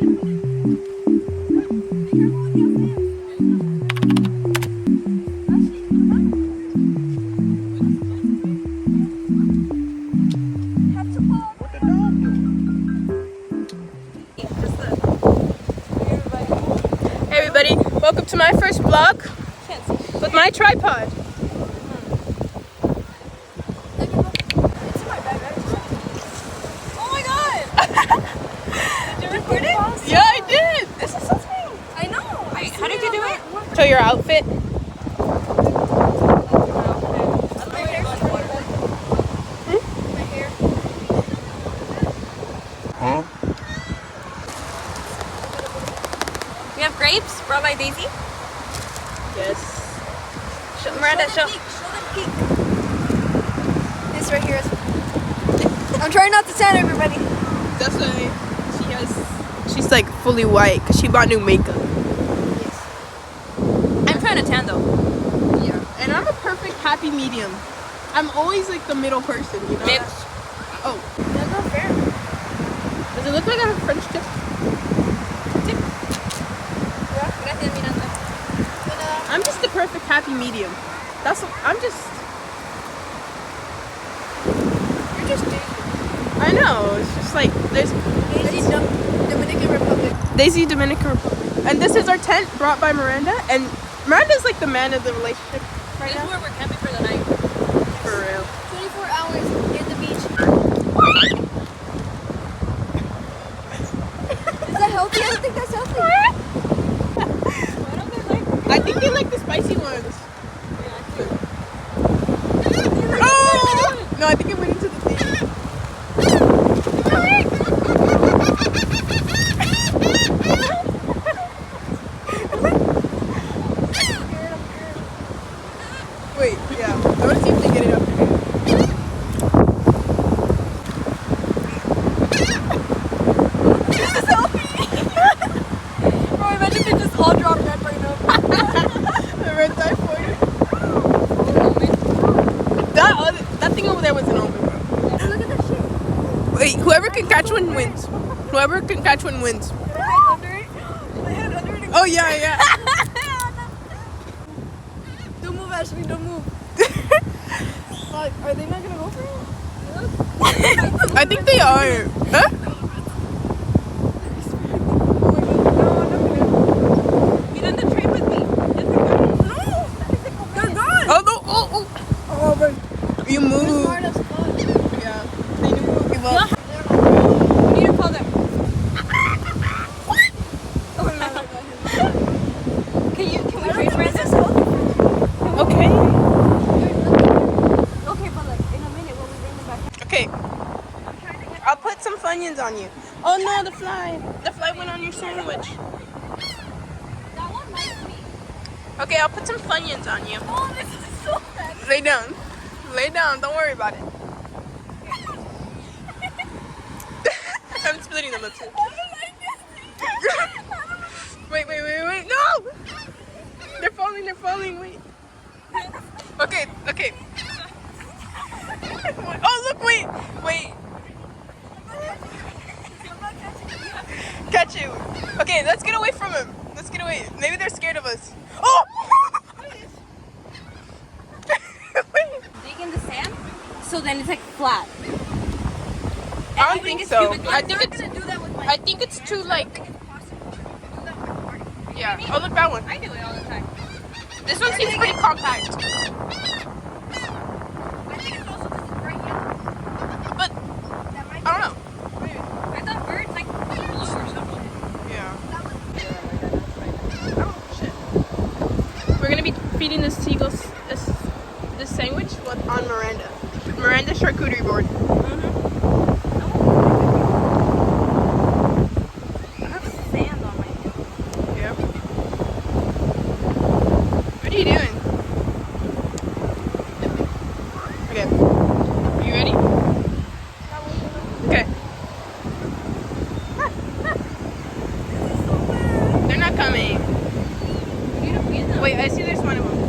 Hey everybody, welcome to my first vlog with my tripod. Oh my god! Did you record it? Yeah, I did. This is something. I know. Wait, how did you do it? Show your outfit. My hair. Huh? We have grapes brought by Daisy. Yes. Miranda, show. Show the peak. This right here is. I'm trying not to tan everybody. That's why she's like fully white because she bought new makeup. Yes. I'm trying to tan though. Yeah. And I'm a perfect happy medium. I'm always like the middle person, you know? Mid. Oh. That's not fair. Does it look like I have a French tip? Gracias, Miranda. I'm just the perfect happy medium. You're just Daisy. I know. It's just like there's Daisy, Dominican Republic. Daisy, Dominican Republic. And this is our tent brought by Miranda. And Miranda's like the man of the relationship right This is now. where we're camping for the night. For real. 24 hours in the beach. Is that healthy? I don't think that's healthy. Why don't they like? I think they like the spicy ones. Yeah, Oh! No, I think it went into the thing. Wait, yeah. I want to see if they get it up here. This is healthy. Bro, imagine they just all drop dead right now. The red dye for you. That thing over there was an omen, bro. Look at that shit. Wait, whoever can catch one wins. Whoever can catch one wins. My head under it. My head under it. Oh, yeah, yeah. Don't move, Ashley. Don't move. Are they not gonna go for it? I think they are. Huh? Miranda, trade with me. No, they're gone. Oh, no. Oh, oh. Oh, but You move. smart as fuck. Yeah. They knew we'll give up. We need to call them. What? Oh, no. Can we trade Francis? Okay. Okay, but like in a minute when we bring them back. Okay. I'll put some Funyuns on you. Oh, no, the fly. The fly went on your sandwich. That one likes me. Okay, I'll put some Funyuns on you. Oh, this is so bad. Lay down. Lay down. Don't worry about it. I'm splitting them. Let's see. I don't like this. Wait. No! They're falling. Wait. Okay. Oh, look, wait. Catch you. Okay, let's get away from him. Let's get away. Maybe they're scared of us. Oh! Dig in the sand, so then it's like flat. I don't think so. I think it's gonna do that with my. I think it's too like It's possible to do that with my party. yeah. Oh, look, that one. I do it all the time. This one seems pretty compact. I think it's also because it's bright yellow. But That might I don't know. I thought birds like blue or some shit. Yeah. That was Oh shit. We're gonna be feeding the seagulls this sandwich on Miranda charcuterie board. I have sand on my hand. Yeah. What are you doing? Okay. You ready? Okay. They're not coming. You don't feed them. Wait, I see there's one of them.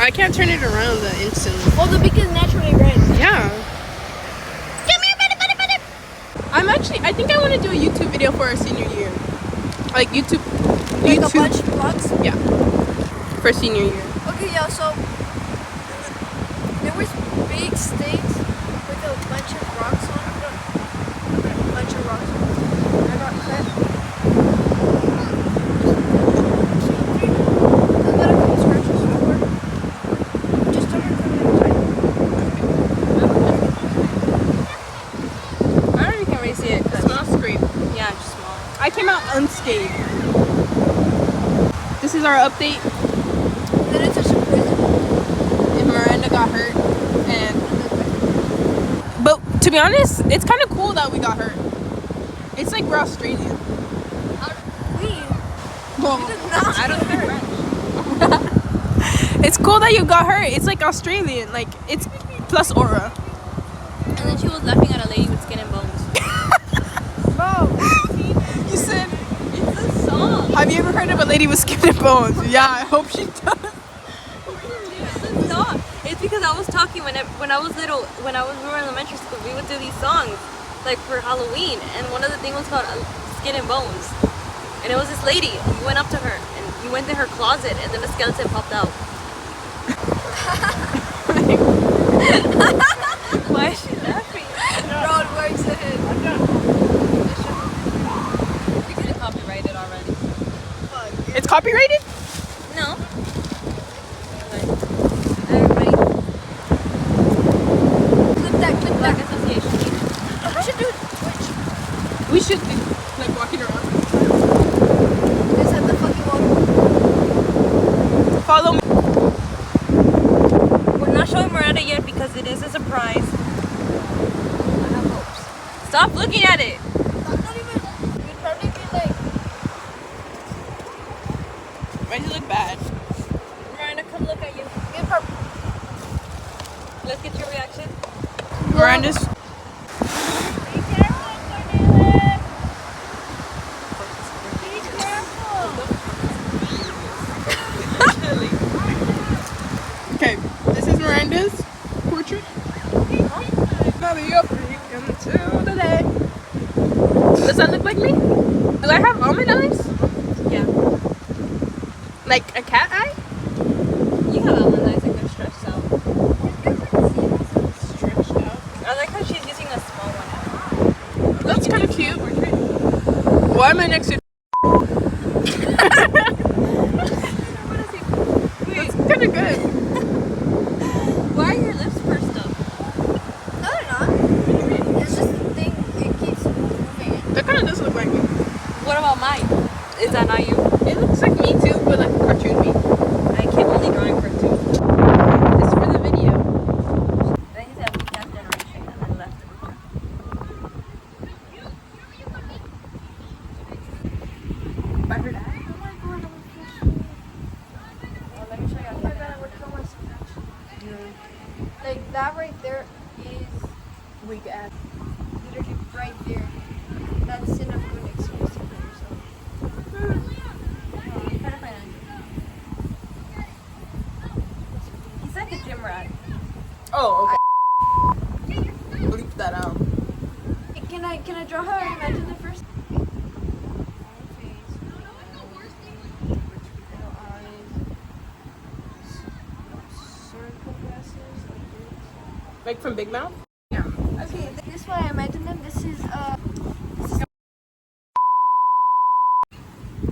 I can't turn it around instantly. Oh, the beak is naturally red. Yeah. I think I want to do a YouTube video for our senior year. Like YouTube. Like a bunch of vlogs? Yeah. For senior year. Okay, yeah, so there was big stakes with a bunch of rocks on it. A bunch of rocks on it. I got cut. There's not a couple scratches before. Just over the I don't even can't really see it. Small scrape. Yeah, just small. I came out unscathed. This is our update. then it's just a prison. And Miranda got hurt. But to be honest, it's kind of cool that we got hurt. It's like we're Australian. Well, I don't care. it's cool that you got hurt. It's like Australian. Like, it's plus aura. And then she was laughing at a lady with skin and bones. You said, It's a song. have you ever heard of a lady with skin and bones? Yeah, I hope she does. It's a song. It's because I was talking when I was little, we were in elementary school, we would do these songs like for Halloween, and one of the things was called Skin and Bones. And it was this lady, and you went up to her, and you went in her closet, and then a skeleton popped out. Why is she laughing? Road works ahead. We could have copyrighted already. It's copyrighted? No. Everybody, Clip that. Black Association. We should do it. We should be like walking around. Is that the fucking wall? Follow me. We're not showing Miranda yet because it is a surprise. I have hopes. Stop looking at it. Not even. We'd probably be like. Why do you look bad? Miranda, come look at you. We'd probably. Let's get your reaction. Miranda's. Be careful, Cornelis. Be careful. Okay, this is Miranda's portrait. Does that look like me? Do I have almond eyes? Yeah. Like a cat eye? You have almond eyes that are stretched out. Stretched out. I like how she's using a small one. That's kind of cute. Why am I next to? That's kind of good. Why are your lips pursed up? No, they're not. It's just the thing. It keeps moving. That kind of does look like me. What about mine? Is that not you? It looks like me too, but like cartoon me. I can't only draw in cartoons. It's for the video. Then he's at the 10th generation and then left. By her dad. Let me show you. Oh my god, I worked on my scratch. Like that right there is Weak ass. literally right there. That's enough of an excuse for yourself. He's like a gym rat. Oh, okay. Bleep that out. Can I draw how I imagined it first? Like from Big Mouth? Okay, this is what I imagined them. This is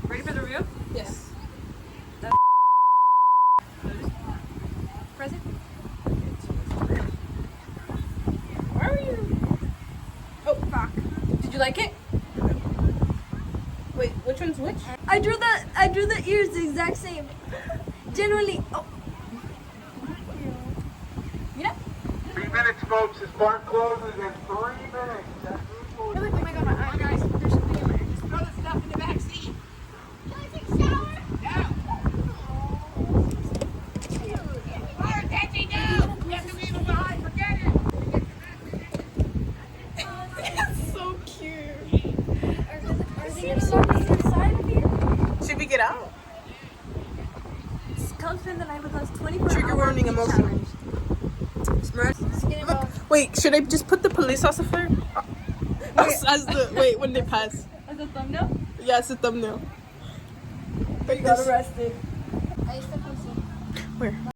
Ready for the review? Yes. Present? Where are you? Oh, fuck. Did you like it? Wait, which one's which? I drew the ears the exact same. Generally, oh. 3 minutes, folks. This bar closes in 3 minutes. That's Oh my god, my eye, guys. There's something in there. Just throw the stuff in the back seat. Can I take a shower? Yeah. Fire taxi now. You have to leave them behind. Forget it. So cute. Are they gonna go inside of here? Should we get out? It's Don't spend the night with us. 24 Trigger warning, emotional. Skinny bones. Wait, should I just put the police officer as the wait when they pass? As a thumbnail? Yeah, it's a thumbnail. You got arrested. Ahí está José. Where?